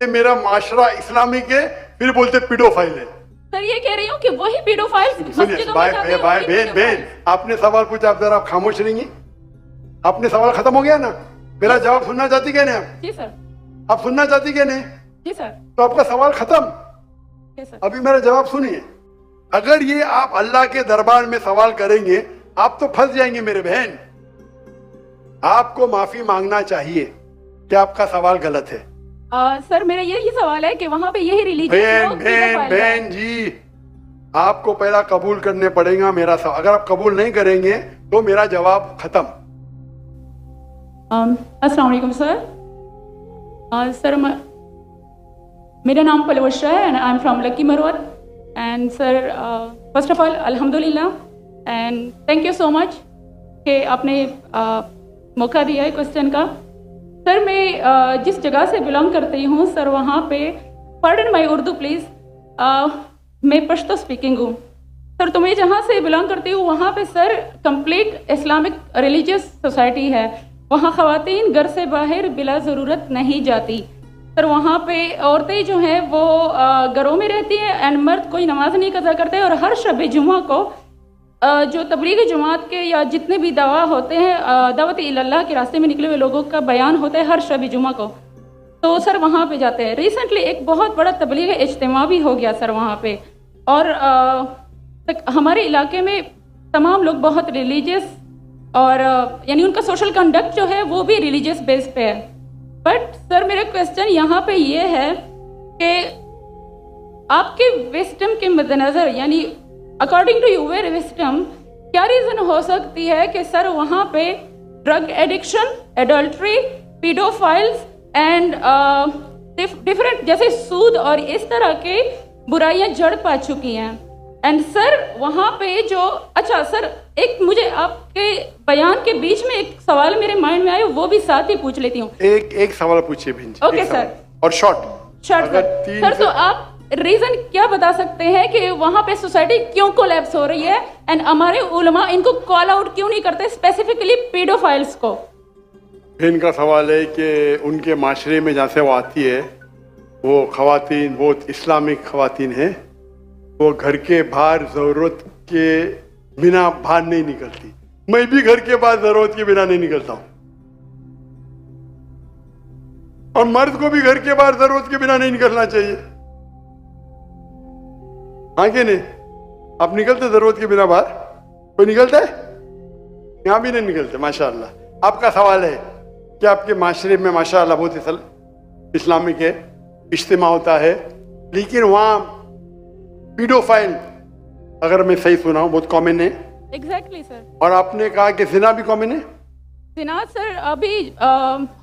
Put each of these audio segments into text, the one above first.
ये मेरा माशरा इस्लामिक है, फिर बोलते पीडोफाइल है। सर ये कह रही हूँ कि वही पीडोफाइल्स सुनिए मस्जिदों में भाई जाते हैं, भाई वही बहन pedophile। आपने सवाल पूछा, आप जरा खामोश रहेंगी? आपने सवाल खत्म हो गया ना? मेरा जवाब सुनना चाहती क्या नहीं? आप जी सर। आप सुनना चाहती क्या नहीं? जी सर। तो आपका सवाल खत्म। जी सर। अभी मेरा जवाब सुनिए। अगर ये आप अल्लाह के दरबार में सवाल करेंगे, आप तो फंस जाएंगे मेरे बहन। आपको माफी मांगना चाहिए कि आपका सवाल गलत है। सर मेरा यही सवाल है कि वहाँ पे यही रिलीजन बहन जी, आपको पहला कबूल करने पड़ेगा मेरा सवाल। अगर आप कबूल नहीं करेंगे तो मेरा जवाब खत्म। अस्सलाम वालेकुम सर। सर मेरा नाम पलवशा है and I am from Lakki Marwat. And sir first of all अल्हम्दुलिल्लाह and thank you so much कि आपने मौका दिया है क्वेश्चन का। सर मैं जिस जगह से बिलोंग करती हूँ सर, वहाँ पे पार्डन माई उर्दू प्लीज़, मैं पश्तो स्पीकिंग हूँ सर। तो मैं जहाँ से बिलोंग करती हूँ वहाँ पे sir complete Islamic religious society है। वहाँ ख़वातीन घर से बाहर बिला ज़रूरत नहीं जाती सर। वहाँ पे औरतें जो हैं वो घरों में रहती हैं एंड मर्द कोई नमाज नहीं कज़ा करते। और हर शब जुमा को जो तबलीग जमात के या जितने भी दवा होते हैं, दावत इल्लाह के रास्ते में निकले हुए लोगों का बयान होता है हर शब जुमा को, तो सर वहाँ पे जाते हैं। रिसेंटली एक बहुत बड़ा तबलीग इज्तिमा भी हो गया सर वहाँ पे। और हमारे इलाके में तमाम लोग बहुत रिलीजियस और यानी उनका सोशल कंडक्ट जो है वो भी रिलीजियस बेस पे है। बट सर मेरा क्वेश्चन यहाँ पे ये है कि आपके विस्डम के मद्देनज़र, यानी अकॉर्डिंग टू यूर विस्डम, क्या रीज़न हो सकती है कि सर वहाँ पे drug addiction, adultery, paedophiles and different जैसे सूद और इस तरह के बुराइयां जड़ पा चुकी हैं। एंड सर वहाँ पे जो अच्छा सर एक मुझे आपके बयान के बीच में एक सवाल मेरे माइंड में आया, वो भी साथ ही पूछ लेती हूँ। एक सवाल पूछिए बहन जी। Okay sir. और शॉर्ट सर तो आप रीजन क्या बता सकते हैं कि वहाँ पे सोसाइटी क्यों कोलैप्स हो रही है एंड हमारे उलमा इनको कॉल आउट क्यों नहीं करते, स्पेसिफिकली पीडोफाइल्स को? इनका सवाल है कि उनके माशरे में जहाँ से वो आती है वो खवातीन बहुत इस्लामिक खवातीन हैं, वो घर के बाहर ज़रूरत के बिना बाहर नहीं निकलती। मैं भी घर के बाहर ज़रूरत के बिना नहीं निकलता हूँ, और मर्द को भी घर के बाहर ज़रूरत के बिना नहीं निकलना चाहिए। हाँ कि नहीं? आप निकलते ज़रूरत के बिना बाहर? कोई निकलता है? यहाँ भी नहीं निकलते माशाअल्लाह। आपका सवाल है कि आपके माशरे में माशाअल्लाह बहुत इस्लामिक है, इज्तिमा होता है, लेकिन वहाँ पीडोफाइल, अगर मैं सही सुना हूँ, बहुत कॉमन है। Exactly sir. और आपने कहा कि जिना भी कॉमन है? जिना सर अभी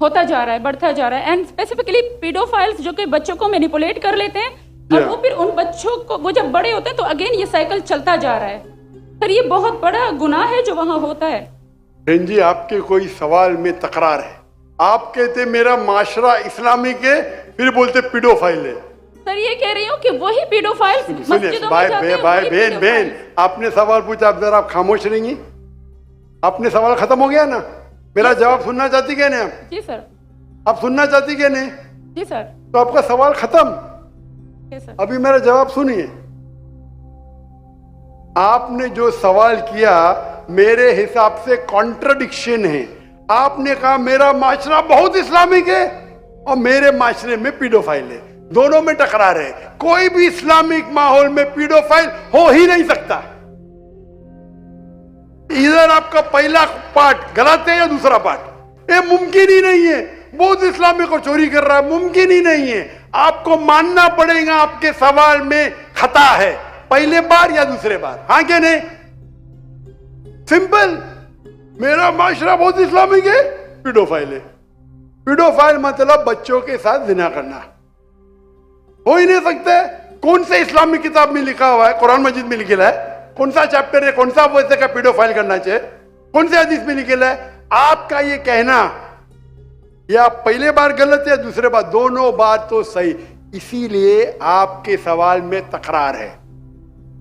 होता जा रहा है, बढ़ता जा रहा है। एंड स्पेसिफिकली पीडोफाइल्स जो कि बच्चों को मैनिपुलेट कर लेते हैं और वो फिर उन बच्चों को, वो जब बड़े होते हैं तो अगेन ये साइकिल चलता जा रहा है सर। ये बहुत बड़ा गुनाह है जो वहाँ होता है। बहन जी आपके कोई सवाल में तकरार है। आप कहते मेरा माशरा इस्लामिक है, फिर बोलते पीडोफाइल है। सर ये कह रही हूँ कि वही पीडोफाइल्स मस्जिदों में जाते हैं, भाई वही बहन pedophiles। आपने सवाल पूछा, आप जरा आप खामोश रहेंगी? आपने सवाल खत्म हो गया ना? मेरा जवाब सुनना चाहती क्या नहीं? आप जी सर। आप सुनना चाहती क्या नहीं? जी सर। तो आपका सवाल खत्म। सर अभी मेरा जवाब सुनिए। आपने जो सवाल किया मेरे हिसाब से कॉन्ट्रडिक्शन है। आपने कहा मेरा माशरा बहुत इस्लामिक है और मेरे माशरे में पीडोफाइल है, दोनों में टकरार है। कोई भी इस्लामिक माहौल में पीडोफाइल हो ही नहीं सकता। इधर आपका पहला पार्ट गलत है या दूसरा पार्ट, ये मुमकिन ही नहीं है। बहुत इस्लामिक को चोरी कर रहा है, मुमकिन ही नहीं है। आपको मानना पड़ेगा आपके सवाल में खता है, पहले बार या दूसरे बार। हाँ क्या नहीं? सिंपल। मेरा माशरा बहुत इस्लामिक है, पीडोफाइल है। पीडोफाइल मतलब बच्चों के साथ जिना करना हो ही नहीं सकता है। कौन से इस्लामिक किताब में लिखा हुआ है? कुरान मजीद में लिखा है? कौन सा चैप्टर है, कौन सा वैसे का पीडोफाइल करना चाहिए? कौन से हदीस में लिखा है? आपका ये कहना या पहले बार गलत है, दूसरे बार, दोनों बार तो सही। इसीलिए आपके सवाल में तकरार है।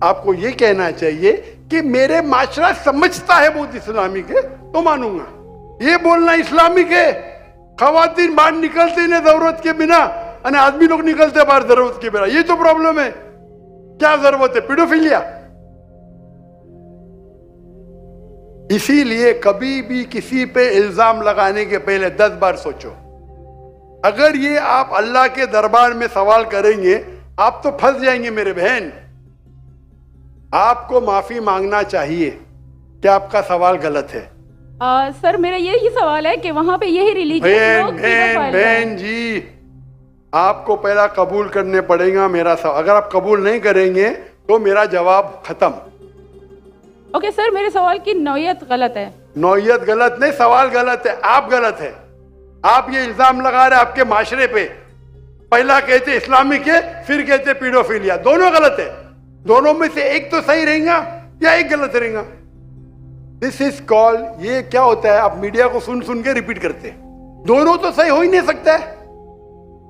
आपको ये कहना चाहिए कि मेरे माशरा समझता है बहुत इस्लामिक है तो मानूंगा। ये बोलना इस्लामिक है, खवातीन बाहर निकलती नहीं जरूरत के बिना, અને आदमी लोग निकलते बाहर जरूरत के बेरा। ये तो प्रॉब्लम है। क्या जरूरत है? पीडोफिलिया। इसीलिए कभी भी किसी पे इल्जाम लगाने के पहले 10 बार सोचो। अगर ये आप अल्लाह के दरबार में सवाल करेंगे, आप तो फंस जाएंगे मेरे बहन। आपको माफी मांगना चाहिए कि आपका सवाल गलत है। सर मेरा यही सवाल है कि वहाँ पे यही रिलीजियस लोग बहन जी, आपको पहला कबूल करने पड़ेगा मेरा सवाल। अगर आप कबूल नहीं करेंगे तो मेरा जवाब खत्म। ओके सर, मेरे सवाल की नौयत गलत है। नौयत गलत नहीं, सवाल गलत है। आप गलत है। आप ये इल्जाम लगा रहे आपके माशरे पे। पहला कहते इस्लामिक है, फिर कहते पीडोफिलिया। दोनों गलत है। दोनों में से एक तो सही रहेगा या एक गलत रहेगा। दिस इज कॉल, ये क्या होता है, आप मीडिया को सुन सुन के रिपीट करते हैं। दोनों तो सही हो ही नहीं सकता है।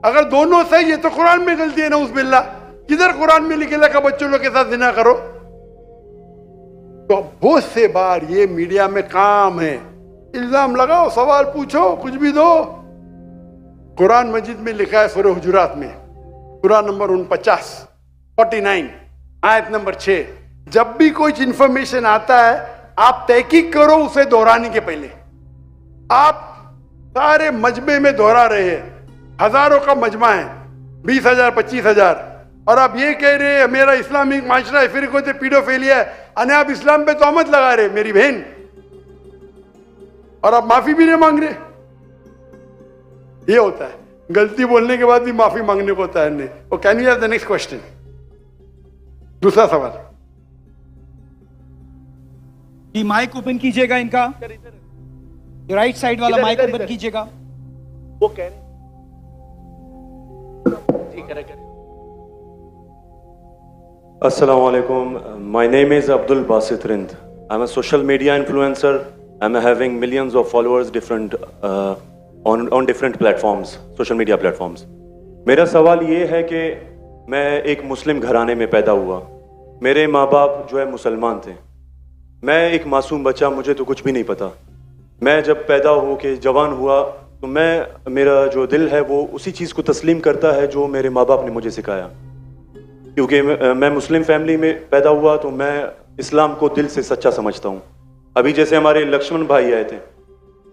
अगर दोनों सही है तो कुरान में गलती है ना, उस बिल्ला। किधर कुरान में लिखेला का बच्चों लोग के साथ जिना करो? तो बहुत से बार ये मीडिया में काम है, इल्जाम लगाओ, सवाल पूछो, कुछ भी दो। कुरान मजीद में लिखा है सूरह हुजुरात में, सूरह नंबर 49 आयत नंबर 6, जब भी कोई इंफॉर्मेशन आता है आप तहकीक करो उसे दोहराने के पहले। आप सारे मजमे में दोहरा रहे हैं, हजारों का मजमा है, 20,000 25,000, और आप ये कह रहे हैं मेरा इस्लामिक माशरा है, फिर कोई पीडोफिलिया है, अने आप इस्लाम पे तोहमत लगा रहे मेरी बहन, और आप माफी भी नहीं मांग रहे। ये होता है, गलती बोलने के बाद भी माफी मांगने को तैयार नहीं। और can you have the next question? दूसरा सवाल। ये माइक ओपन कीजिएगा इनका, राइट साइड वाला माइक ओपन कीजिएगा। वो कह रहे जी करे। Assalamu alaikum. My name is Abdul Basit Rind. I'm a social media influencer. I'm having millions of followers on different platforms, social media platforms. मेरा सवाल ये है कि मैं एक मुस्लिम घराने में पैदा हुआ। मेरे माँ बाप जो है मुसलमान थे। मैं एक मासूम बच्चा, मुझे तो कुछ भी नहीं पता। मैं जब पैदा हो के जवान हुआ तो मेरा जो दिल है वो उसी चीज़ को तस्लीम करता है जो मेरे माँ बाप ने मुझे सिखाया। क्योंकि मैं मुस्लिम फैमिली में पैदा हुआ तो मैं इस्लाम को दिल से सच्चा समझता हूँ। अभी जैसे हमारे लक्ष्मण भाई आए थे,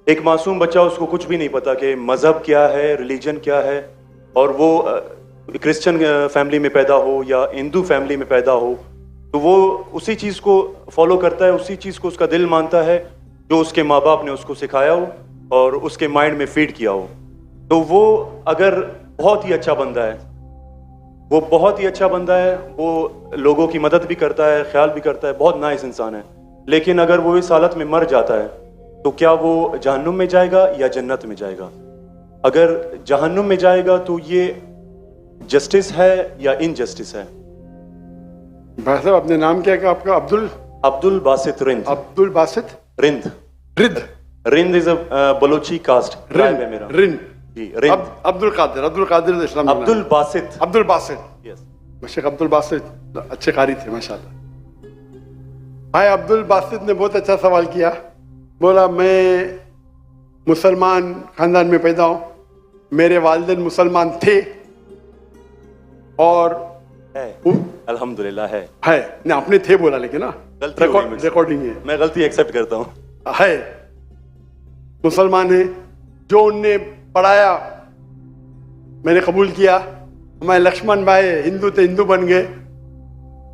एक मासूम बच्चा, उसको कुछ भी नहीं पता कि मज़हब क्या है, रिलीजन क्या है, और वो क्रिश्चियन फैमिली में पैदा हो या हिंदू फैमिली में पैदा हो तो वो उसी चीज़ को फॉलो करता है, उसी चीज़ को उसका दिल मानता है जो उसके माँ बाप ने उसको सिखाया हो और उसके माइंड में फीड किया हो। तो वो अगर बहुत ही अच्छा बंदा है, वो बहुत ही अच्छा बंदा है, वो लोगों की मदद भी करता है, ख्याल भी करता है, बहुत नाइस इंसान है, लेकिन अगर वो इस हालत में मर जाता है तो क्या वो जहन्नुम में जाएगा या जन्नत में जाएगा? अगर जहन्नुम में जाएगा तो ये जस्टिस है या इनजस्टिस है? भाई साहब, आपने नाम क्या कहा आपका? Abdul Basit Rind. Abdul Basit Rind. Rind is a Balochi caste tribe है मेरा। रिंद जी, रिंद। अब्दुल कादिर इस्लाम। अब्दुल बासित। यस, शेख अब्दुल बासित अच्छे कारी थे माशाल्लाह। भाई अब्दुल बासित ने बहुत अच्छा सवाल किया। बोला मैं मुसलमान खानदान में पैदा हूँ, मेरे वालिदैन मुसलमान थे और है, अल्हम्दुलिल्लाह है। नहीं, आपने थे बोला, लेकिन ना रिकॉर्डिंग है, मैं गलती एक्सेप्ट करता हूँ। है, मुसलमान है। जो उनने पढ़ाया मैंने कबूल किया। हमारे लक्ष्मण भाई हिंदू थे, हिंदू बन गए।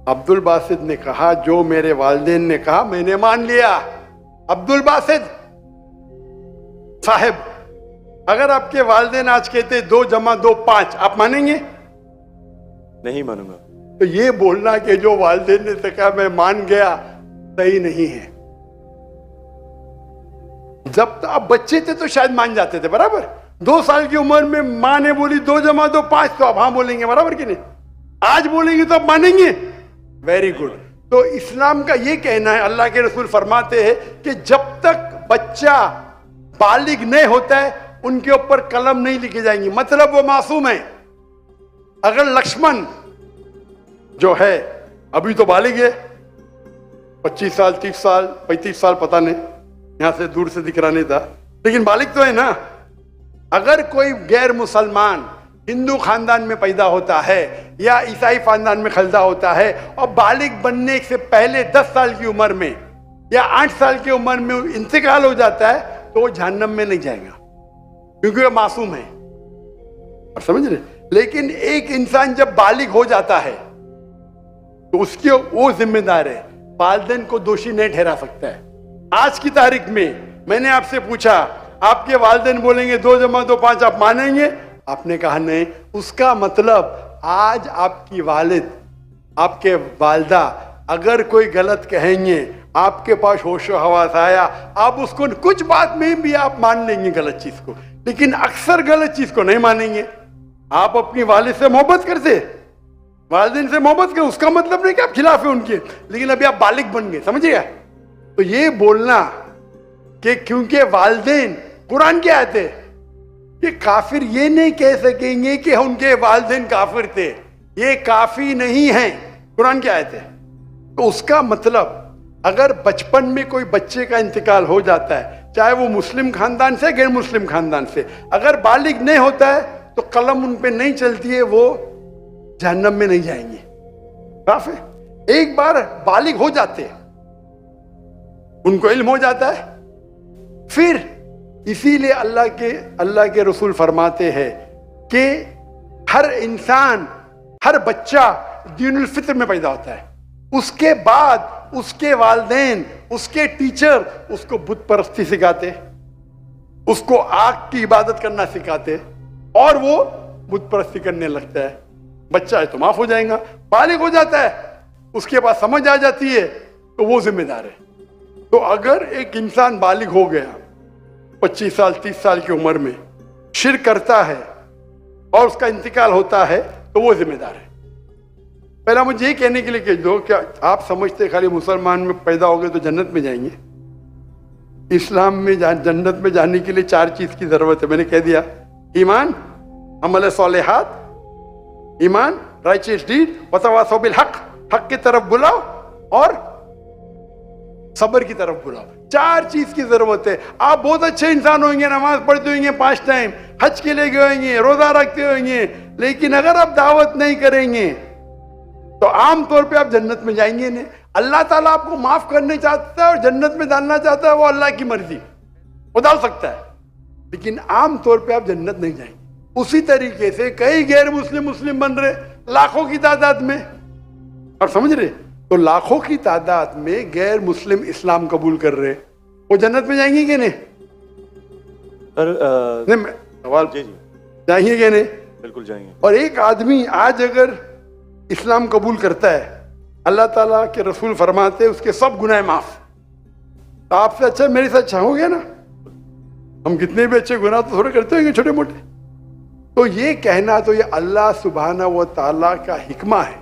अब्दुल बासित ने कहा जो मेरे वालिदैन ने कहा मैंने मान लिया। अब्दुल बासित साहब, अगर आपके वालिदैन आज कहते 2 + 2 5, आप मानेंगे? नहीं मानूंगा। तो ये बोलना कि जो वालिदैन ने तो कहा मैं मान गया, सही नहीं है। जब आप बच्चे थे तो शायद मान जाते थे, बराबर। 2 साल की उम्र में माँ ने बोली 2 + 2 5, तो आप हाँ बोलेंगे, बराबर कि नहीं? आज बोलेंगे तो आप मानेंगे। Very good. तो इस्लाम का ये कहना है, अल्लाह के रसूल फरमाते हैं कि जब तक बच्चा बालिग नहीं होता है उनके ऊपर कलम नहीं लिखी जाएंगी, मतलब वो मासूम है। अगर लक्ष्मण जो है अभी तो बालिग है, 25 साल 30 साल 35 साल पता नहीं, यहां से दूर से दिख रहा नहीं था, लेकिन बालिग तो है ना। अगर कोई गैर मुसलमान हिंदू खानदान में पैदा होता है या ईसाई खानदान में पैदा होता है और बालिग बनने से पहले 10 साल की उम्र में या 8 साल की उम्र में इंतकाल हो जाता है तो वो जहन्नम में नहीं जाएगा, क्योंकि वो मासूम है। और समझ रहे? लेकिन एक इंसान जब बालिग हो जाता है तो उसके वो जिम्मेदार है, वालिदैन को दोषी नहीं ठहरा सकता है। आज की तारीख में मैंने आपसे पूछा, आपके वालिदैन बोलेंगे 2 + 2 5, आप मानेंगे? आपने कहा नहीं। उसका मतलब आज आपकी वालिद, आपके वालदा अगर कोई गलत कहेंगे, आपके पास होशो हवास आया, आप उसको कुछ बात में भी आप मान लेंगे गलत चीज को, लेकिन अक्सर गलत चीज को नहीं मानेंगे। आप अपनी वालिद से मोहब्बत करते, वालिदैन से मोहब्बत कर, उसका मतलब नहीं कि आप खिलाफ है उनके, लेकिन अभी आप बालिग बन गए, समझिए? तो ये बोलना कि क्योंकि वालिदैन, कुरान की आयत है कि काफिर ये नहीं कह सकेंगे कि उनके वालिदैन काफिर थे, ये काफी नहीं है, कुरान की आयत है। तो उसका मतलब अगर बचपन में कोई बच्चे का इंतकाल हो जाता है, चाहे वो मुस्लिम खानदान से गैर मुस्लिम खानदान से, अगर बालिग नहीं होता है तो कलम उन पे नहीं चलती है, वो जहन्नम में नहीं जाएंगे। काफी एक बार बालिग हो जाते हैं, उनको इल्म हो जाता है, फिर इसीलिए अल्लाह के रसूल फरमाते हैं कि हर इंसान, हर बच्चा दीनुल फित्र में पैदा होता है, उसके बाद उसके वालिदैन, उसके टीचर उसको बुत परस्ती सिखाते, उसको आग की इबादत करना सिखाते और वो बुत परस्ती करने लगता है। बच्चा है तो माफ हो जाएगा, बालिग हो जाता है, उसके पास समझ आ जाती है तो वो जिम्मेदार है। तो अगर एक इंसान बालिग हो गया 25 साल 30 साल की उम्र में, शिर्क करता है और उसका इंतकाल होता है तो वो जिम्मेदार है। पहला मुझे ये कहने के लिए कह दो, क्या आप समझते खाली मुसलमान में पैदा हो गए तो जन्नत में जाएंगे? इस्लाम में जन्नत में जाने के लिए 4 चीज की जरूरत है। मैंने कह दिया, ईमान, अमल सालिहात, ईमान, राइचियस डीड, वतवासौ बिल हक, हक की तरफ बुलाओ और सब्र की तरफ बुलाओ। 4 चीज की जरूरत है। आप बहुत अच्छे इंसान होंगे, नमाज पढ़ते होंगे 5 टाइम, हज के लिए गए होंगे, रोजा रखते होंगे, लेकिन अगर आप दावत नहीं करेंगे तो आमतौर पे आप जन्नत में जाएंगे नहीं। अल्लाह ताला आपको माफ करने चाहता है और जन्नत में डालना चाहता है, वो अल्लाह की मर्जी, वो डाल सकता है, लेकिन आमतौर पे आप जन्नत नहीं जाएंगे। उसी तरीके से कई गैर मुस्लिम बन रहे लाखों की तादाद में, और समझ रहे? तो लाखों की तादाद में गैर मुस्लिम इस्लाम कबूल कर रहे, वो जन्नत में जाएंगे कि नहीं? सर सवाल जी जी जाएंगे कि नहीं? बिल्कुल जाएंगे। और एक आदमी आज अगर इस्लाम कबूल करता है, अल्लाह ताला के रसूल फरमाते उसके सब गुनाह माफ। तो आपसे अच्छा मेरे से अच्छा हो गया ना? हम कितने भी अच्छे गुनाह तो थोड़े करते होंगे, छोटे मोटे। तो ये कहना तो ये अल्लाह सुभाना व ताला का हिकमा है,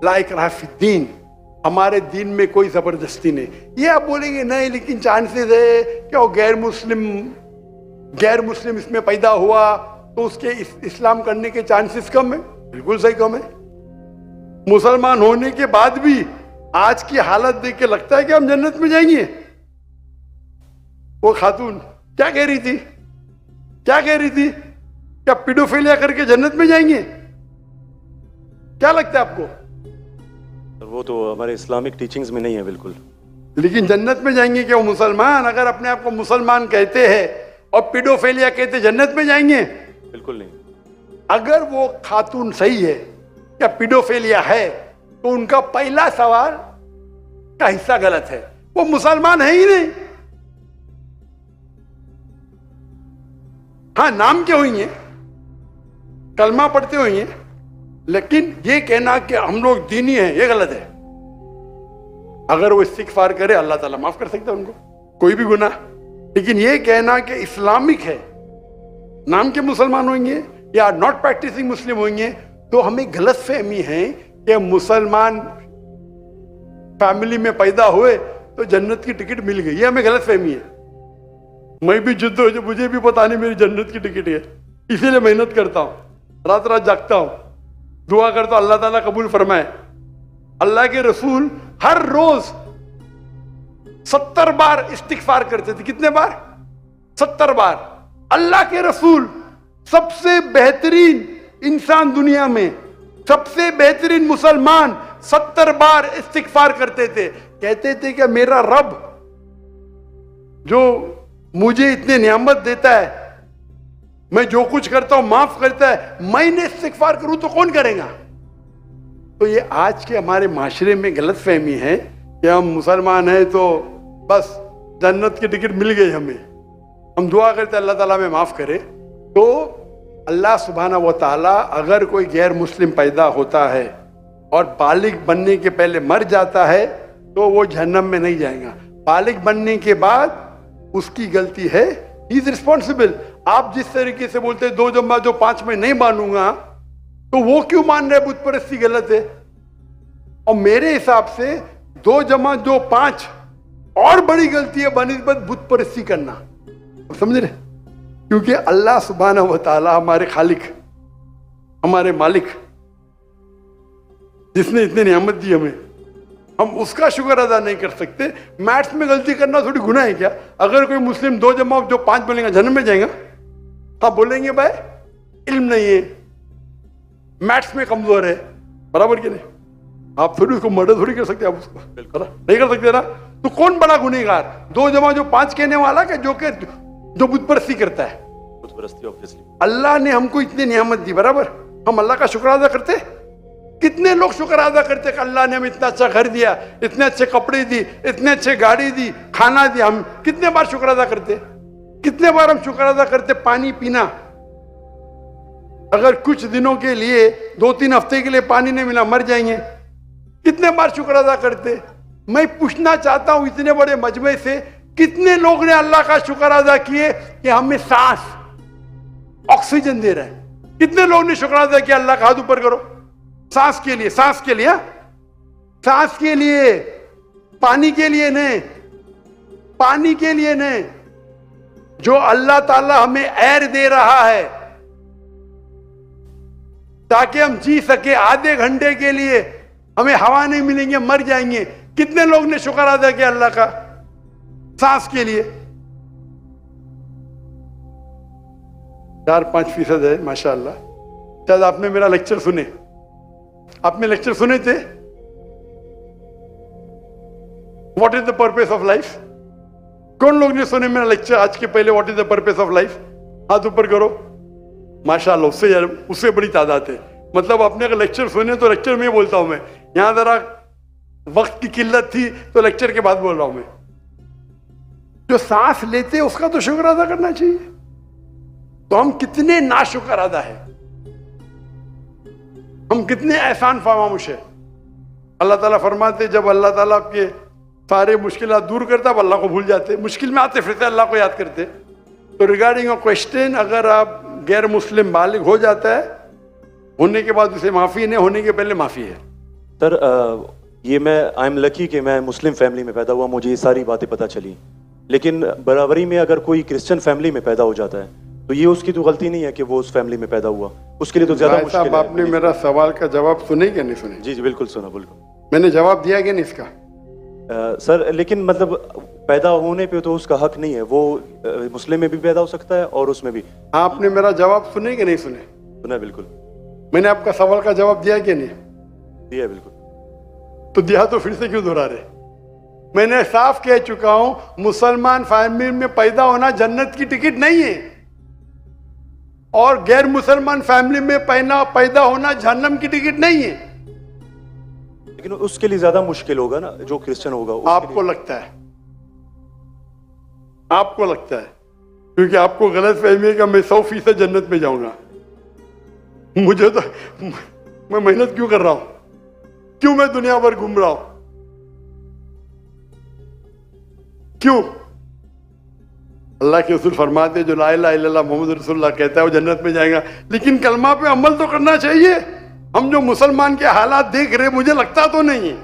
ला इकराह फिद्दीन, हमारे दीन में कोई जबरदस्ती नहीं। ये आप बोलेंगे नहीं, लेकिन चांसेस है कि वो गैर मुस्लिम इसमें पैदा हुआ तो उसके इस्लाम करने के चांसेस कम है। बिल्कुल सही कम है। मुसलमान होने के बाद भी आज की हालत देख के लगता है कि हम जन्नत में जाएंगे। वो खातून क्या कह रही थी? क्या पीडोफिलिया करके जन्नत में जाएंगे? क्या लगता है आपको? सर वो तो हमारे इस्लामिक टीचिंग्स में नहीं है बिल्कुल। लेकिन जन्नत में जाएंगे क्या वो मुसलमान? अगर अपने आप को मुसलमान कहते हैं और पीडोफिलिया कहते, जन्नत में जाएंगे? बिल्कुल नहीं। अगर वो खातून सही है या पीडोफिलिया है तो उनका पहला सवाल का हिस्सा गलत है, वो मुसलमान है ही नहीं। हाँ, नाम के होंगे, कलमा पढ़ते होंगे, लेकिन ये कहना कि हम लोग दीनी हैं, ये गलत है। अगर वो इस्तिगफार करे अल्लाह ताला माफ कर सकता है उनको, कोई भी गुनाह। लेकिन ये कहना कि इस्लामिक है, नाम के मुसलमान होंगे या नॉट प्रैक्टिसिंग मुस्लिम होंगे, तो हमें गलत फहमी है कि मुसलमान फैमिली में पैदा हुए तो जन्नत की टिकट मिल गई, ये हमें गलत फहमी है। मैं भी जिद्द हो, मुझे भी पता नहीं मेरी जन्नत की टिकट है, इसीलिए मेहनत करता हूँ, रात रात जागता हूँ, दुआ करता हूँ अल्लाह ताला कबूल फरमाए। अल्लाह के रसूल हर रोज 70 बार इस्तिगफार करते थे। कितने बार? 70 बार। अल्लाह के रसूल सबसे बेहतरीन इंसान दुनिया में, सबसे बेहतरीन मुसलमान 70 बार इस्तिगफार करते थे। कहते थे कि मेरा रब जो मुझे इतने नियामत देता है, मैं जो कुछ करता हूं माफ करता है, मैंने इस्तिगफार करूं तो कौन करेगा? तो ये आज के हमारे माशरे में गलतफहमी है कि हम मुसलमान हैं तो बस जन्नत की टिकट मिल गई हमें, हम दुआ करते अल्लाह ताला में माफ करे। तो अल्लाह सुब्हाना व ताला अगर कोई गैर मुस्लिम पैदा होता है और बालिग बनने के पहले मर जाता है तो वो जहन्नम में नहीं जाएगा। बालिग बनने के बाद उसकी गलती है, ही इज रिस्पॉन्सिबल। आप जिस तरीके से बोलते हैं 2 जमा जो 5 में नहीं मानूंगा, तो वो क्यों मान रहे बुत परस्ती गलत है? और मेरे हिसाब से 2 जमा जो 5 और बड़ी गलती है बनिस्बत बुत परस्ती करना। आप समझ रहे? क्योंकि अल्लाह सुब्हाना व ताला हमारे खालिक, हमारे मालिक, जिसने इतनी नियामत दी हमें, हम उसका शुक्र अदा नहीं कर सकते। मैथ्स में गलती करना थोड़ी गुनाह है क्या? अगर कोई मुस्लिम 2 जमा जो 5 बोलेगा जन्नत में जाएगा, आप बोलेंगे भाई इल्म नहीं है, मैथ्स में कमजोर है, बराबर कि नहीं? आप थोड़ी उसको मर्डर थोड़ी कर सकते, आप उसको नहीं कर सकते ना। तो कौन बड़ा गुनहगार, 2 जमा जो 5 कहने वाला के जो बुत परस्ती करता है? बुत परस्ती ऑब्वियसली। अल्लाह अल्लाह ने हमको इतनी नियामत दी, बराबर, हम अल्लाह का शुक्र अदा करते? कितने लोग शुक्र अदा करते कि अल्लाह ने हमें इतना अच्छा घर दिया, इतने अच्छे कपड़े दी, इतने अच्छे गाड़ी दी, खाना दिया? हम कितने बार शुक्र अदा करते? कितने बार हम शुक्र अदा करते? पानी पीना, अगर कुछ दिनों के लिए 2-3 हफ्ते के लिए पानी नहीं मिला मर जाएंगे, कितने बार शुक्र अदा करते? मैं पूछना चाहता हूं इतने बड़े मजमे से कितने लोग ने अल्लाह का शुक्र अदा किए कि हमें सांस, ऑक्सीजन दे रहा है? कितने लोग ने शुक्र अदा किया? अल्लाह का हाथ ऊपर करो। सांस के लिए, सांस के लिए, सांस के लिए, पानी के लिए नहीं, पानी के लिए नहीं। जो अल्लाह ताला हमें एयर दे रहा है ताकि हम जी सके, आधे घंटे के लिए हमें हवा नहीं मिलेंगे मर जाएंगे, कितने लोग ने शुक्र अदा किया अल्लाह का सांस के लिए? 4-5% है माशाअल्लाह। शायद आपने मेरा लेक्चर सुने, आपने लेक्चर सुने थे what is the purpose of life? कौन लोग ने सुने मेरा लेक्चर आज के पहले? What is the purpose of life? हाथ ऊपर करो। माशाअल्लाह, उससे बड़ी तादाद है। मतलब आपने अगर लेक्चर सुने तो लेक्चर में बोलता हूं मैं, यहां जरा वक्त की किल्लत थी तो लेक्चर के बाद बोल रहा हूं मैं। जो सांस लेते उसका तो शुक्र अदा करना चाहिए। तो हम कितने नाशुक्र अदा है, हम कितने एहसान फरामोश है। अल्लाह ताला फरमाते जब अल्लाह ताला आपके सारे मुश्किलात दूर करता है, अल्लाह को भूल जाते, मुश्किल में आते फिरते अल्लाह को याद करते। तो रिगार्डिंग अ क्वेश्चन, अगर आप गैर मुस्लिम बालिग हो जाता है, होने के बाद उसे माफी नहीं, होने के पहले माफी है। सर ये मैं आई एम लकी कि मैं मुस्लिम फैमिली में पैदा हुआ, मुझे ये सारी बातें पता चली। लेकिन बराबरी में अगर कोई क्रिश्चियन फैमिली में पैदा हो जाता है तो ये उसकी तो गलती नहीं है कि वो उस फैमिली में पैदा हुआ, उसके लिए तो ज्यादा मुश्किल है। आपने मेरा सवाल का जवाब सुने क्या नहीं सुने? जी जी बिल्कुल सुना, बिल्कुल मैंने जवाब दिया क्या नहीं इसका? सर लेकिन मतलब पैदा होने पे तो उसका हक नहीं है, वो मुस्लिम में भी पैदा हो सकता है और उसमें भी। आपने मेरा जवाब सुने कि नहीं सुने? सुना बिल्कुल। मैंने आपका सवाल का जवाब दिया कि नहीं दिया? बिल्कुल। तो दिया तो फिर से क्यों दोहरा रहे? मैंने साफ कह चुका हूं, मुसलमान फैमिली में पैदा होना जन्नत की टिकट नहीं है, और गैर मुसलमान फैमिली में पैदा होना जहन्नम की टिकट नहीं है। लेकिन उसके लिए ज्यादा मुश्किल होगा ना जो क्रिश्चियन होगा। आपको लगता है, आपको लगता है, क्योंकि आपको गलत फहमी है कि मैं 100% जन्नत में जाऊंगा। मुझे तो, मैं मेहनत क्यों कर रहा हूं, क्यों मैं दुनिया भर घूम रहा हूं, क्यों? अल्लाह के रसूल फरमाते जो ला इलाहा इल्लल्लाह मोहम्मद रसूलुल्लाह कहता है वो जन्नत में जाएगा। लेकिन कलमा पे अमल तो करना चाहिए। हम जो मुसलमान के हालात देख रहे, मुझे लगता तो नहीं है।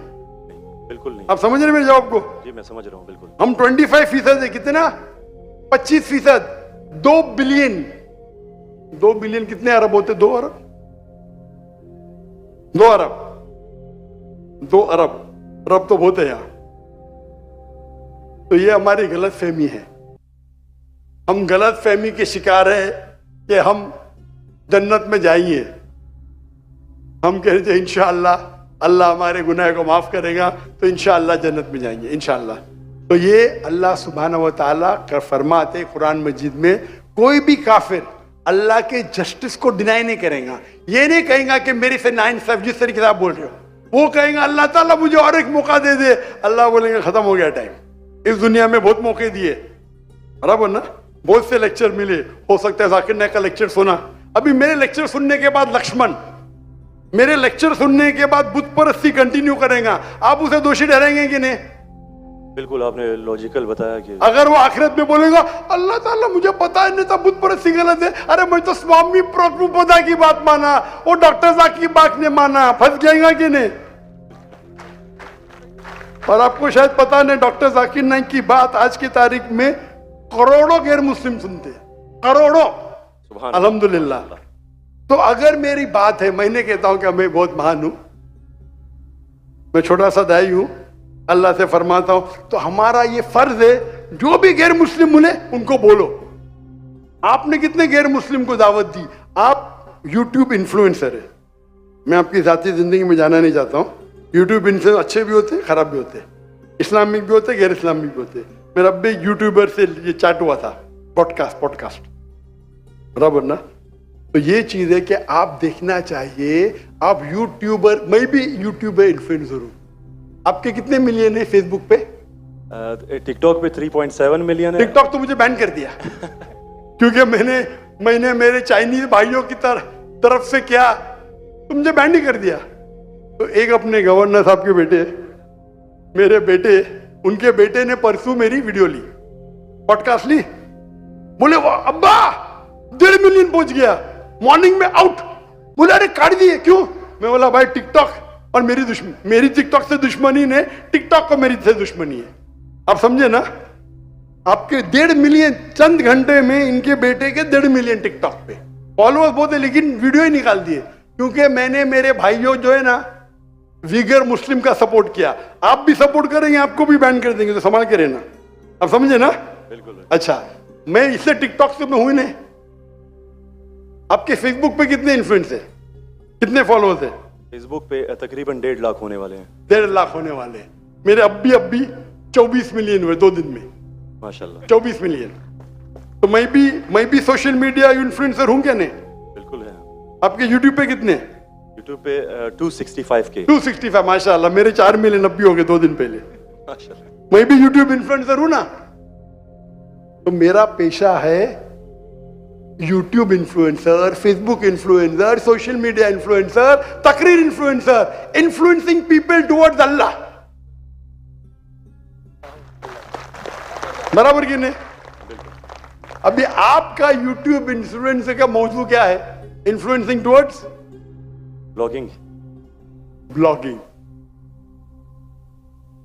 बिल्कुल नहीं। आप समझ रहे मेरे जवाब को? जी मैं समझ रहा हूँ बिल्कुल। हम 25% है, कितना? 25%। 2 बिलियन, 2 बिलियन कितने अरब होते? 2 अरब, 2 अरब, 2 अरब, अरब तो बहुत है यहाँ। तो ये हमारी गलत फहमी है, हम गलत फहमी के शिकार है कि हम जन्नत में जाएंगे। हम कह रहे थे इंशाअल्लाह अल्लाह हमारे गुनाह को माफ करेगा तो इंशाअल्लाह जन्नत में जाएंगे इंशाअल्लाह। तो ये अल्लाह सुब्हानहू व तआला का फरमाते कुरान मजीद में, कोई भी काफिर अल्लाह के जस्टिस को डिनाई नहीं करेगा। ये नहीं कहेगा कि मेरे से नाइंसाफ, जिस तरीके से आप बोल रहे हो, वो कहेगा अल्लाह ताला मुझे और एक मौका दे दे। अल्लाह बोलेंगे खत्म हो गया टाइम, इस दुनिया में बहुत मौके दिए, बराबर ना, बहुत से लेक्चर मिले, हो सकता है जाकिर नायक का लेक्चर सुना। अभी मेरे लेक्चर सुनने के बाद लक्ष्मण मेरे लेक्चर सुनने के बाद बुत परस्ती कंटिन्यू करेगा, आप उसे दोषी ठहरेंगे कि नहीं? बिल्कुल, आपने लॉजिकल बताया कि अगर वो आखिरत में बोलेगा अल्लाह ताला मुझे पता ही नहीं था बुत परस्ती गलत है, अरे मैं तो स्वामी प्रभुपदा की बात माना, वो डॉक्टर साहब की बात ने माना, फंस जाएगा कि नहीं? और आपको शायद पता नहीं, डॉक्टर जाकिर नाइक की बात आज की तारीख में करोड़ों गैर मुस्लिम सुनते हैं, करोड़ों, सुभान अल्हम्दुलिल्लाह। तो अगर मेरी बात है, मैंने कहता हूं कि मैं बहुत महान हूं, मैं छोटा सा दाई हूं, अल्लाह से फरमाता हूं, तो हमारा ये फर्ज है जो भी गैर मुस्लिम मिले उनको बोलो। आपने कितने गैर मुस्लिम को दावत दी? आप यूट्यूब इन्फ्लुएंसर है, मैं आपकी जाती जिंदगी में जाना नहीं चाहता हूं। यूट्यूब इन्फ्लुएंसर अच्छे भी होते हैं, खराब भी होते हैं, इस्लामिक भी होते हैं, गैर इस्लामिक भी होते हैं। मेरा अब एक यूट्यूबर से ये चैट हुआ था, पॉडकास्ट, बराबर ना। तो ये चीज है कि आप देखना चाहिए, आप यूट्यूबर, मैं भी यूट्यूबर इन्फ्लुएंसर हूं। आपके कितने मिलियन है फेसबुक पे? टिकटॉक पे 3.7 मिलियन है। टिकटॉक तो मुझे बैन कर दिया क्योंकि मैंने मेरे चाइनीज भाइयों की तरफ से क्या, तो मुझे बैन ही कर दिया। तो एक अपने गवर्नर साहब के बेटे, मेरे बेटे, उनके बेटे ने परसों मेरी वीडियो ली, पॉडकास्ट ली, बोले वाह अब्बा 1.5 मिलियन पहुंच गया, मॉर्निंग में आउट। बोले अरे काट दिए क्यों? मैं बोला भाई टिकटॉक और मेरी टिकटॉक से दुश्मनी ने, टिकटॉक को मेरी से दुश्मनी है। आप समझे ना, आपके 1.5 मिलियन चंद घंटे में, इनके बेटे के 1.5 मिलियन टिकटॉक पे फॉलोअर्स बहुत है, लेकिन वीडियो ही निकाल दिए क्योंकि मैंने मेरे भाइयों जो है ना विगर मुस्लिम का सपोर्ट किया। आप भी सपोर्ट करेंगे, आपको भी बैन कर देंगे, तो संभाल के रहना। आप समझे ना? बिल्कुल। अच्छा, मैं इससे टिकटॉक से मैं हुई नहीं। आपके फेसबुक पे कितने इन्फ्लुएंस है, कितने फॉलोअर्स है? फेसबुक पे तकरीबन 1.5 लाख होने वाले हैं। 1.5 लाख होने वाले हैं। मेरे अभी 24 मिलियन हुए 2 दिन में, माशाल्लाह। 24 मिलियन। तो मैं भी सोशल मीडिया इन्फ्लुएंसर हूं क्या? नहीं, बिल्कुल है। आपके यूट्यूब पे कितने? यूट्यूब पे 265K। 265, माशाल्लाह। मेरे 4 मिलियन अभी हो गए 2 दिन पहले। माशाल्लाह। मैं भी यूट्यूब इन्फ्लुएंसर हूं ना। तो मेरा पेशा है YouTube influencer, Facebook influencer, social media influencer, तकरीर इन्फ्लुएंसर, इन्फ्लुएंसिंग पीपल टुवर्ड्स अल्लाह। बराबर कि नहीं? अभी आपका यूट्यूब इन्फ्लुएंसर का मौजू क्या है? Influencing towards blogging.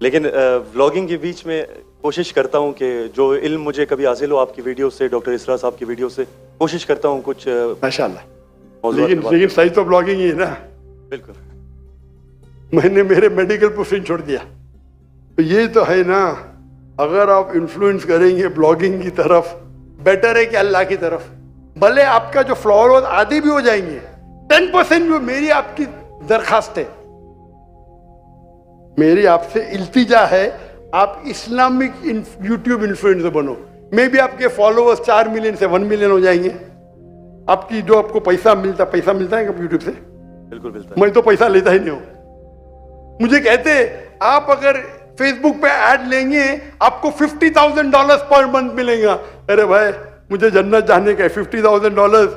लेकिन व्लॉगिंग के बीच में कोशिश करता हूं कि जो इल्म मुझे कभी हासिल हो आपकी वीडियो से, डॉक्टर इसरा साहब की वीडियो से, कोशिश करता हूं कुछ माशाल्लाह। लेकिन सही तो ब्लॉगिंग ही है ना। बिल्कुल। मैंने मेरे मेडिकल प्रोफेशन छोड़ दिया, तो ये तो है ना। अगर आप इन्फ्लुएंस करेंगे ब्लॉगिंग की तरफ, बेटर है कि अल्लाह की तरफ। भले आपका जो फॉलोअर्स आधे भी हो जाएंगे, 10% जो मेरी आपकी दरखास्त है, मेरी आपसे इल्तिजा है, आप इस्लामिक यूट्यूब इन्फ्लुएंसर बनो। मे भी आपके फॉलोअर्स 4 मिलियन से 1 मिलियन हो जाएंगे। आपकी जो आपको पैसा मिलता है कब यूट्यूब से? बिल्कुल मिलता है। मैं तो पैसा लेता ही नहीं हूं। मुझे कहते आप अगर फेसबुक पे ऐड लेंगे आपको $50,000 पर मंथ मिलेगा। अरे भाई मुझे जन्नत जाने का है, $50,000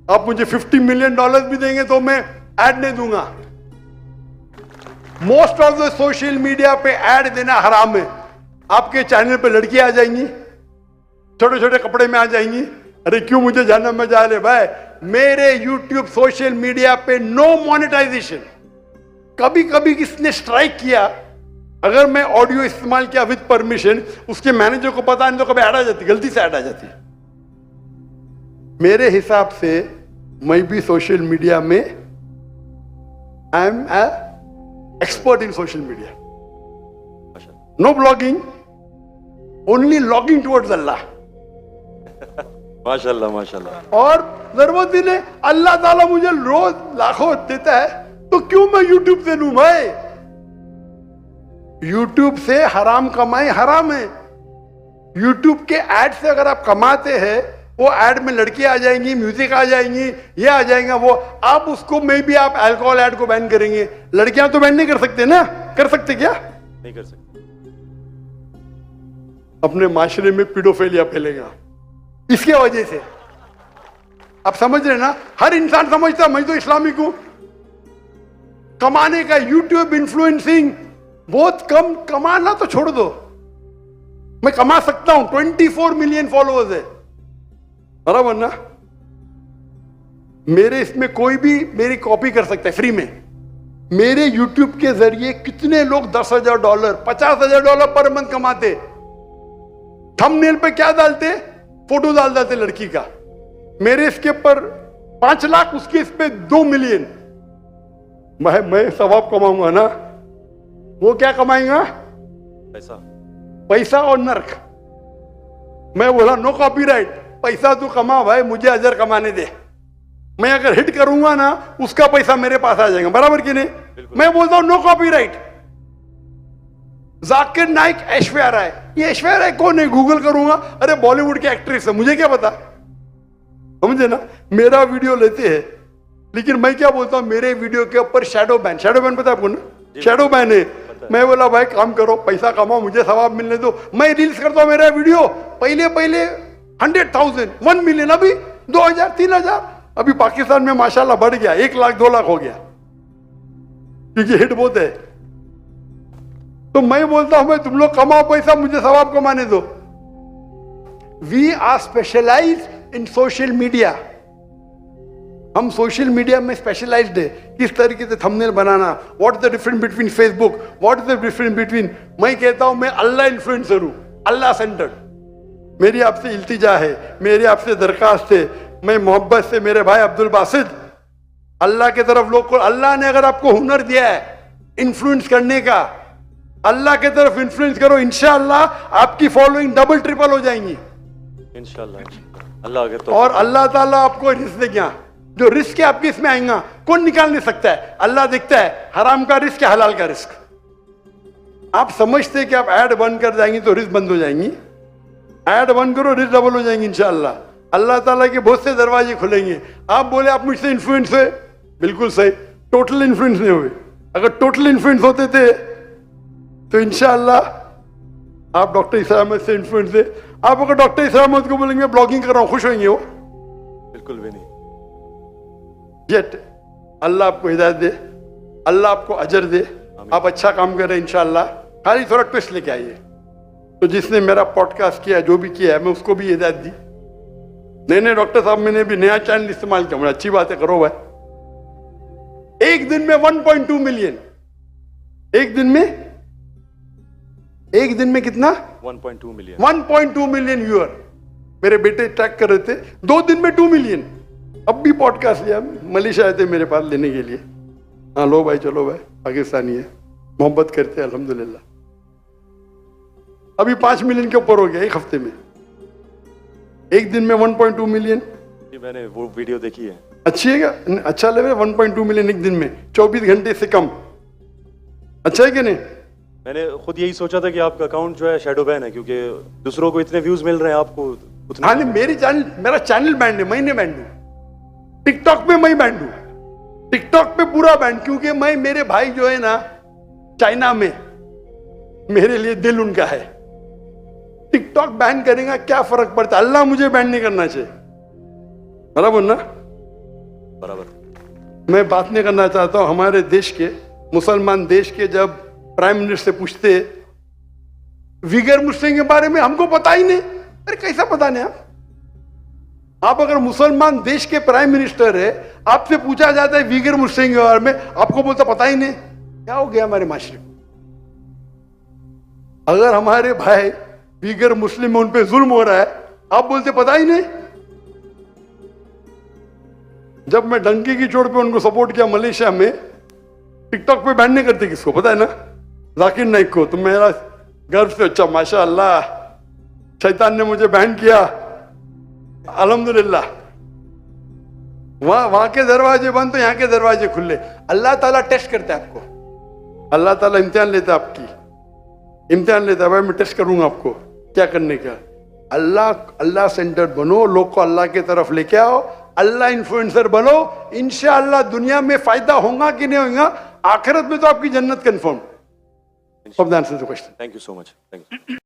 आप मुझे $50 मिलियन भी देंगे तो मैं ऐड नहीं दूंगा। Most of the social media पे ऐड देना हराम है। आपके चैनल पे लड़कियां आ जाएंगी, छोटे छोटे कपड़े में आ जाएंगी। अरे क्यों मुझे जाना, मैं जा ले भाई। मेरे यूट्यूब सोशल मीडिया पे नो मोनेटाइजेशन। कभी कभी किसने स्ट्राइक किया, अगर मैं ऑडियो इस्तेमाल किया विद परमिशन, उसके मैनेजर को पता नहीं तो कभी ऐड आ जाती, गलती से ऐड आ जाती। मेरे हिसाब से मैं भी सोशल मीडिया में I am expert in social media. No blogging, only logging towards Allah. माशाल्लाह माशाल्लाह। और जरूरत ही नहीं, अल्लाह ताला मुझे रोज लाखों देता है तो क्यों मैं यूट्यूब से लूं भाई? यूट्यूब से हराम कमाई हराम है। यूट्यूब के एड से अगर आप कमाते हैं, वो एड में लड़कियां आ जाएंगी, म्यूजिक आ जाएंगी, ये आ जाएगा वो, आप उसको में भी आप अल्कोहल एड को बैन करेंगे। लड़कियां तो बैन नहीं कर सकते ना? कर सकते क्या? नहीं कर सकते। अपने माशरे में पीडोफिलिया फैलेगा इसके वजह से। आप समझ रहे ना? हर इंसान समझता मैं तो इस्लामिक हूं। कमाने का यूट्यूब इन्फ्लुएंसिंग बहुत कम, कमाना तो छोड़ दो, मैं कमा सकता हूं। 24 मिलियन फॉलोअर्स है, बराबर ना? मेरे इसमें कोई भी मेरी कॉपी कर सकता है फ्री में। मेरे यूट्यूब के जरिए कितने लोग $10,000 $50,000 पर मंथ कमाते। थंबनेल पे क्या डालते? फोटो डाल देते लड़की का। मेरे इसके पर 5 लाख, उसके इस पे 2 मिलियन। मैं सवाब कमाऊंगा ना, वो क्या कमाएगा? पैसा। पैसा और नर्क। मैं बोला नो कॉपीराइट, पैसा तू कमा भाई, मुझे अजर कमाने दे। मैं अगर हिट करूंगा ना, उसका पैसा मेरे पास आ जाएगा, बराबर कि नहीं? मैं बोलता हूं नो कॉपीराइट। जाकिर नाइक, ऐश्वर्या राय। ये ऐश्वर्या राय कौन है? गूगल करूंगा, अरे बॉलीवुड की एक्ट्रेस है, मुझे क्या पता? समझे ना? मेरा वीडियो लेते हैं, लेकिन मैं क्या बोलता हूं, मेरे वीडियो के ऊपर शैडो बैन। शैडो बैन पता है आपको ना? शैडो बैन है। मैं बोला भाई काम करो, पैसा कमाओ, मुझे सवाब मिलने दो। मैं रील्स करता हूं, मेरा वीडियो पहले 100,000 1 मिलियन, अभी 2,000 3,000, अभी पाकिस्तान में माशाल्लाह बढ़ गया, 1 लाख 2 लाख हो गया, क्योंकि हिट बहुत है। तो मैं बोलता हूं, मैं तुम लोग कमाओ पैसा, मुझे सवाब कमाने दो। We are specialise in social media. हम सोशल मीडिया में स्पेशलाइज्ड है। किस तरीके से थंबनेल बनाना, what is the difference between Facebook, what is the difference between. मैं कहता हूं मैं अल्लाह इन्फ्लुएंसर हूं, अल्लाह सेंटर्ड। मेरी आपसे इल्तिजा है, मेरी आपसे दरखास्त है, मैं मोहब्बत से मेरे भाई अब्दुल बासित, अल्लाह के तरफ लोग को, अल्लाह ने अगर आपको हुनर दिया है इन्फ्लुएंस करने का, अल्लाह के तरफ इन्फ्लुएंस करो, इंशाअल्लाह आपकी फॉलोइंग डबल ट्रिपल हो जाएंगी इंशाल्लाह। अल्लाह आगे तो। और अल्लाह ताला आपको रिस्क देगा। जो रिस्क है आपके इसमें आएगा, कौन निकाल नहीं सकता है? अल्लाह देखता है हराम का रिस्क है, हलाल का रिस्क। आप समझते हैं कि आप ऐड बंद कर जाएंगी तो रिस्क बंद हो जाएंगी। ऐड बंद करो, रिस्क डबल हो जाएंगी इंशाअल्लाह। अल्लाह ताला के बहुत से दरवाजे खुलेंगे। आप बोले आप मुझसे इन्फ्लुएंस हुए, बिल्कुल सही, टोटल इन्फ्लुएंस नहीं हुए। अगर टोटल इन्फ्लुएंस होते थे तो इंशाअल्लाह आप डॉक्टर इसरार अहमद से इन्फ्लुएंस है। आप अगर डॉक्टर इसरार अहमद को बोलेंगे ब्लॉगिंग कर रहा हूं, खुश होंगे वो? बिल्कुल भी नहीं। जेट अल्लाह आपको हिदायत दे, अल्लाह आपको अजर दे, आप अच्छा काम कर रहे हैं इंशाअल्लाह। खाली थोड़ा ट्विस्ट लेके आइए। तो जिसने मेरा पॉडकास्ट किया, जो भी किया है, मैं उसको भी हिदायत दी। नहीं डॉक्टर साहब, मैंने भी नया चैनल इस्तेमाल किया, अच्छी बात है, करो भाई। एक दिन में 1.2 मिलियन, एक दिन में कितना? 1.2 मिलियन। 1.2 million viewer. मेरे बेटे ट्रैक कर रहे थे, 2 दिन में 2 मिलियन। अब भी पॉडकास्ट लिया, मलेशिया आए थे मेरे पास लेने के लिए। हाँ लो भाई, चलो भाई, पाकिस्तानी है, मोहब्बत करते हैं अल्हम्दुलिल्लाह। अभी 5 मिलियन के ऊपर हो गया एक हफ्ते में। एक दिन में 1.2 मिलियन। मैंने वो वीडियो देखी है। अच्छी है क्या? अच्छा लग रहा है 1.2 मिलियन एक दिन में, 24 घंटे से कम। अच्छा है कि नहीं? मैंने खुद यही सोचा था कि आपका अकाउंट जो है शैडो बैन है, क्योंकि दूसरों को इतने व्यूज मिल रहे हैं, आपको उतने। हाँ नहीं, मेरा चैनल बैंड है, मैं नहीं बैंड हूं। टिकटॉक पे मैं बैंड हूं, टिकटॉक पे पूरा बैंड, क्योंकि मैं, मेरे भाई जो है ना चाइना में, मेरे लिए दिल उनका है। टिकटॉक बैन करेगा क्या फर्क पड़ता है? अल्लाह मुझे बैन नहीं करना चाहिए, बराबर ना? बराबर। मैं बात नहीं करना चाहता हूं हमारे देश के, मुसलमान देश के, जब प्राइम मिनिस्टर से पूछते विगर मुस्लिम के बारे में, हमको पता ही नहीं। अरे कैसा पता नहीं? आप अगर मुसलमान देश के प्राइम मिनिस्टर है, आपसे पूछा जाता है विगर मुस्लिम के बारे में, आपको बोलता पता ही नहीं। क्या हो गया हमारे माशरे में? अगर हमारे भाई विगर मुस्लिम, उन पे जुल्म हो रहा है, आप बोलते पता ही नहीं। जब मैं डंकी की चोट पे उनको सपोर्ट किया मलेशिया में, टिकटॉक पे बैन नहीं करते किसको, पता है ना? जाकिर नाइक को। तो मेरा गर्व से, अच्छा माशाअल्लाह, शैतान ने मुझे बैन किया, अल्हम्दुलिल्लाह। वहां के दरवाजे बंद तो यहाँ के दरवाजे खुले। अल्लाह ताला टेस्ट करता है आपको, अल्लाह ताला इम्तिहान लेता है आपकी, इम्तिहान लेता है, भाई मैं टेस्ट करूंगा आपको क्या करने का। अल्लाह सेंटर बनो, लोग को अल्लाह की तरफ लेके आओ, अल्लाह इन्फ्लुएंसर बनो, इंशाअल्लाह दुनिया में फायदा होगा कि नहीं होगा, आखिरत में तो आपकी जन्नत confirm. Hope that answers the question. Thank you so much. Thank you.